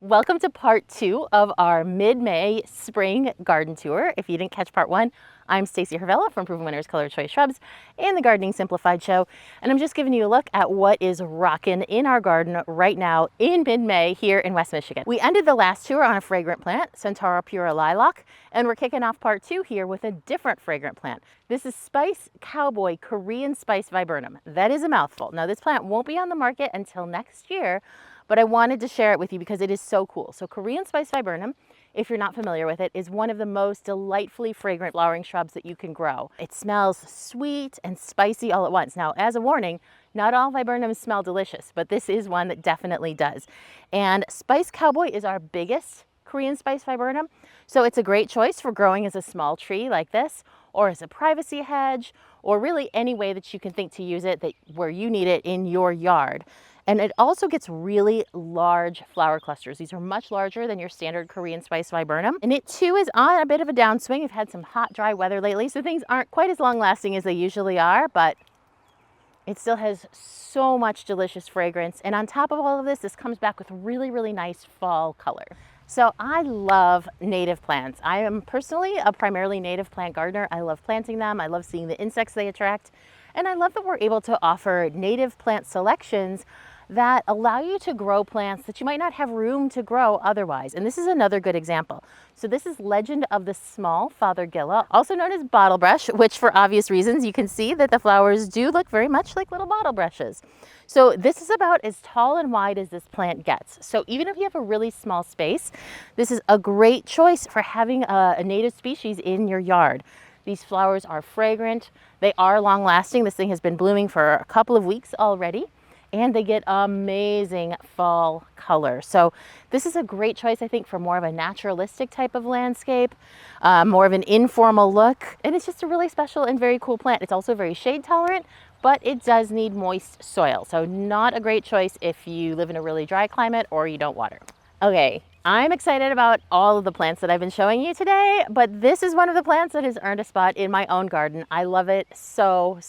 Welcome to part 2 of our mid-May spring garden tour. If you didn't catch part 1, I'm Stacey from Proven Winners ColorChoice Shrubs and the Gardening Simplified Show, and I'm just giving you a look at what is rocking in our garden right now in mid-May here in West Michigan. We ended the last tour on a fragrant plant, Centaura Pura Lilac, and we're kicking off part 2 here with a different fragrant plant. This is Spice Cowboy Koreanspice Viburnum. That is a mouthful. Now this plant won't be on the market until next year, but I wanted to share it with you because it is so cool. So Koreanspice Viburnum, if you're not familiar with it, is one of the most delightfully fragrant flowering shrubs that you can grow. It smells sweet and spicy all at once. Now, as a warning, not all viburnums smell delicious, but this is one that definitely does. And Spice Cowboy is our biggest Koreanspice viburnum, so it's a great choice for growing as a small tree like this, or as a privacy hedge, or really any way that you can think to use it where you need it in your yard. And it also gets really large flower clusters. These are much larger than your standard Koreanspice viburnum. And it too is on a bit of a downswing. We've had some hot, dry weather lately, so things aren't quite as long lasting as they usually are, but it still has so much delicious fragrance. And on top of all of this, this comes back with really, really nice fall color. So I love native plants. I am personally a primarily native plant gardener. I love planting them. I love seeing the insects they attract. And I love that we're able to offer native plant selections that allow you to grow plants that you might not have room to grow otherwise. And this is another good example. So this is Legend of the Small Fothergilla, also known as Bottlebrush, which for obvious reasons you can see that the flowers do look very much like little bottle brushes. So this is about as tall and wide as this plant gets. So even if you have a really small space, this is a great choice for having a native species in your yard. These flowers are fragrant, they are long lasting. This thing has been blooming for a couple of weeks already, and they get amazing fall color. So this is a great choice, I think, for more of a naturalistic type of landscape, more of an informal look. And it's just a really special and very cool plant. It's also very shade tolerant, but it does need moist soil. So not a great choice if you live in a really dry climate or you don't water. Okay, I'm excited about all of the plants that I've been showing you today, but this is one of the plants that has earned a spot in my own garden. I love it so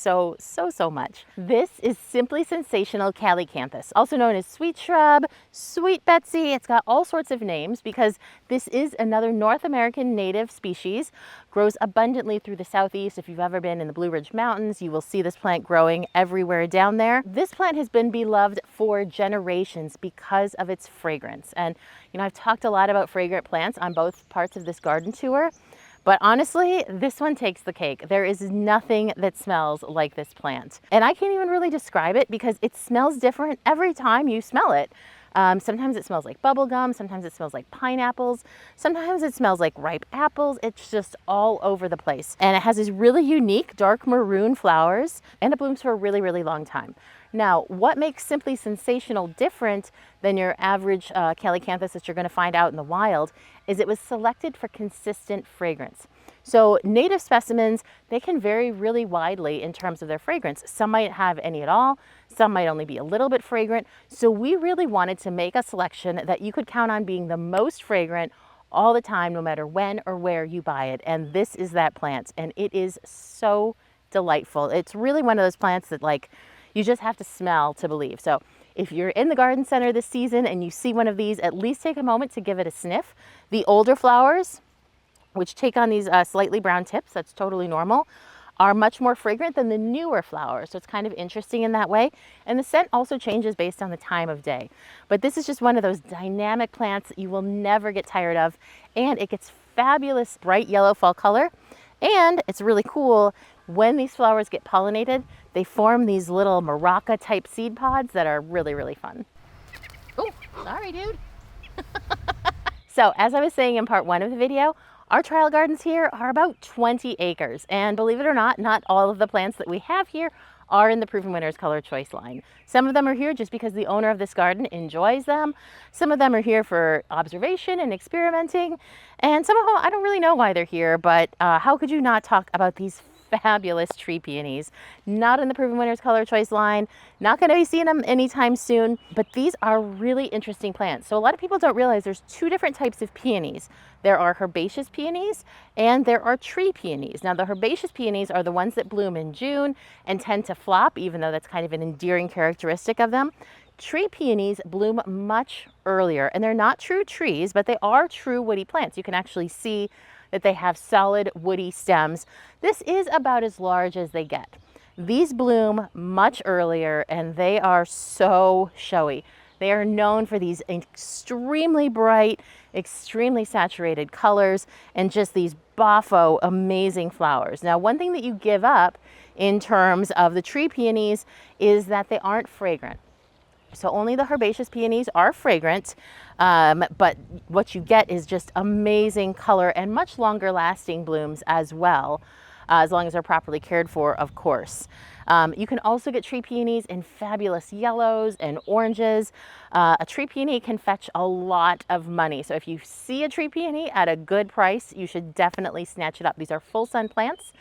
much. This is Simply Sensational Calycanthus, also known as Sweetshrub, Sweet Betsy. It's got all sorts of names because this is another North American native species, grows abundantly through the southeast. If you've ever been in the Blue Ridge Mountains, you will see this plant growing everywhere down there. This plant has been beloved for generations because of its fragrance. And you know, I've talked a lot about fragrant plants on both parts of this garden tour, but honestly, this one takes the cake. There is nothing that smells like this plant. And I can't even really describe it because it smells different every time you smell it. Sometimes it smells like bubble gum, sometimes it smells like pineapples, sometimes it smells like ripe apples. It's just all over the place. And it has these really unique dark maroon flowers, and it blooms for a really, really long time. Now, what makes Simply Sensational different than your average calycanthus that you're going to find out in the wild is it was selected for consistent fragrance. So native specimens, they can vary really widely in terms of their fragrance. Some might have any at all, some might only be a little bit fragrant. So we really wanted to make a selection that you could count on being the most fragrant all the time, no matter when or where you buy it. And this is that plant, and it is so delightful. It's really one of those plants that you just have to smell to believe. So if you're in the garden center this season and you see one of these, at least take a moment to give it a sniff. The older flowers, which take on these slightly brown tips, that's totally normal, are much more fragrant than the newer flowers. So it's kind of interesting in that way. And the scent also changes based on the time of day. But this is just one of those dynamic plants that you will never get tired of. And it gets fabulous bright yellow fall color. And it's really cool, when these flowers get pollinated, they form these little maraca type seed pods that are really, really fun. Oh, sorry, dude. So as I was saying in part 1 of the video, our trial gardens here are about 20 acres. And believe it or not all of the plants that we have here are in the Proven Winners ColorChoice line. Some of them are here just because the owner of this garden enjoys them. Some of them are here for observation and experimenting. And some of them, I don't really know why they're here, but how could you not talk about these fabulous tree peonies? Not in the Proven Winners ColorChoice line, not going to be seeing them anytime soon, but these are really interesting plants. So a lot of people don't realize there's 2 different types of peonies. There are herbaceous peonies and there are tree peonies. Now the herbaceous peonies are the ones that bloom in June and tend to flop, even though that's kind of an endearing characteristic of them. tree peonies bloom much earlier, and they're not true trees, but they are true woody plants. You can actually see that they have solid woody stems. This is about as large as they get. These bloom much earlier, and they are so showy. They are known for these extremely bright, extremely saturated colors, and just these boffo amazing flowers. Now, one thing that you give up in terms of the tree peonies is that they aren't fragrant. So only the herbaceous peonies are fragrant, but what you get is just amazing color and much longer lasting blooms as well, as long as they're properly cared for, of course. You can also get tree peonies in fabulous yellows and oranges. A tree peony can fetch a lot of money. So if you see a tree peony at a good price, you should definitely snatch it up. These are full sun plants.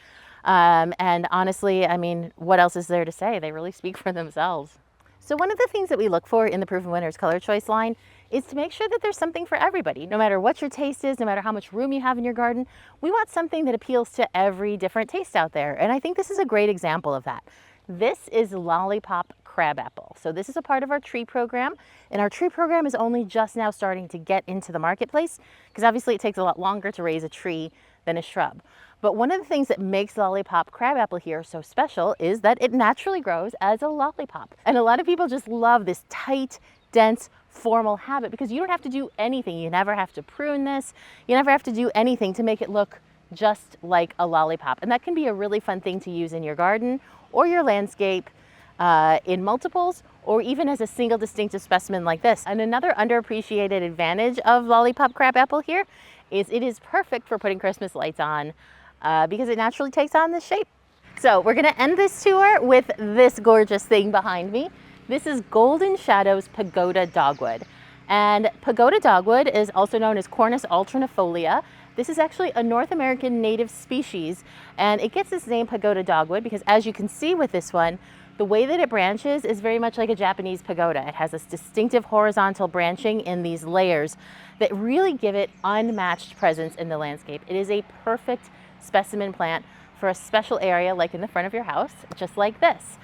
And honestly, I mean, what else is there to say? They really speak for themselves. So one of the things that we look for in the Proven Winners Color Choice line is to make sure that there's something for everybody. No matter what your taste is, no matter how much room you have in your garden, we want something that appeals to every different taste out there. And I think this is a great example of that. This is LOLLIPOP Crabapple. So this is a part of our tree program, and our tree program is only just now starting to get into the marketplace because obviously it takes a lot longer to raise a tree than a shrub. But one of the things that makes LOLLIPOP Crabapple here so special is that it naturally grows as a lollipop. And a lot of people just love this tight, dense, formal habit because you don't have to do anything. You never have to prune this. You never have to do anything to make it look just like a lollipop. And that can be a really fun thing to use in your garden or your landscape in multiples, or even as a single distinctive specimen like this. And another underappreciated advantage of LOLLIPOP Crabapple here is it is perfect for putting Christmas lights on because it naturally takes on this shape. So we're gonna end this tour with this gorgeous thing behind me. This is Golden Shadow's Pagoda Dogwood. And Pagoda Dogwood is also known as Cornus alternifolia. This is actually a North American native species, and it gets its name Pagoda Dogwood because, as you can see with this one, the way that it branches is very much like a Japanese pagoda. It has this distinctive horizontal branching in these layers that really give it unmatched presence in the landscape. It is a perfect specimen plant for a special area like in the front of your house, just like this.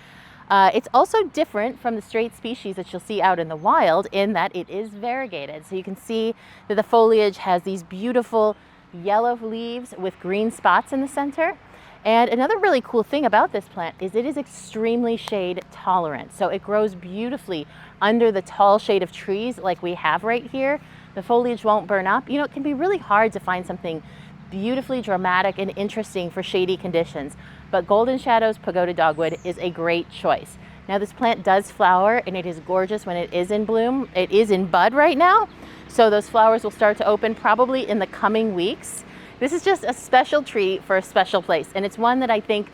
It's also different from the straight species that you'll see out in the wild in that it is variegated. So you can see that the foliage has these beautiful yellow leaves with green spots in the center. And another really cool thing about this plant is it is extremely shade tolerant. So it grows beautifully under the tall shade of trees like we have right here. The foliage won't burn up. You know, it can be really hard to find something beautifully dramatic and interesting for shady conditions, but Golden Shadow's Pagoda Dogwood is a great choice. Now this plant does flower and it is gorgeous when it is in bloom. It is in bud right now, so those flowers will start to open probably in the coming weeks. This is just a special tree for a special place, and it's one that I think,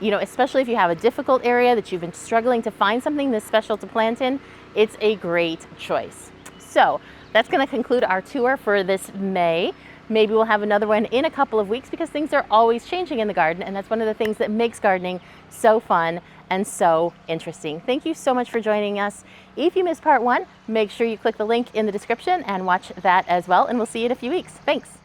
you know, especially if you have a difficult area that you've been struggling to find something this special to plant in, it's a great choice. So that's going to conclude our tour for this May. Maybe we'll have another one in a couple of weeks because things are always changing in the garden, and that's one of the things that makes gardening so fun and so interesting. Thank you so much for joining us. If you missed part one, make sure you click the link in the description and watch that as well, and we'll see you in a few weeks. Thanks.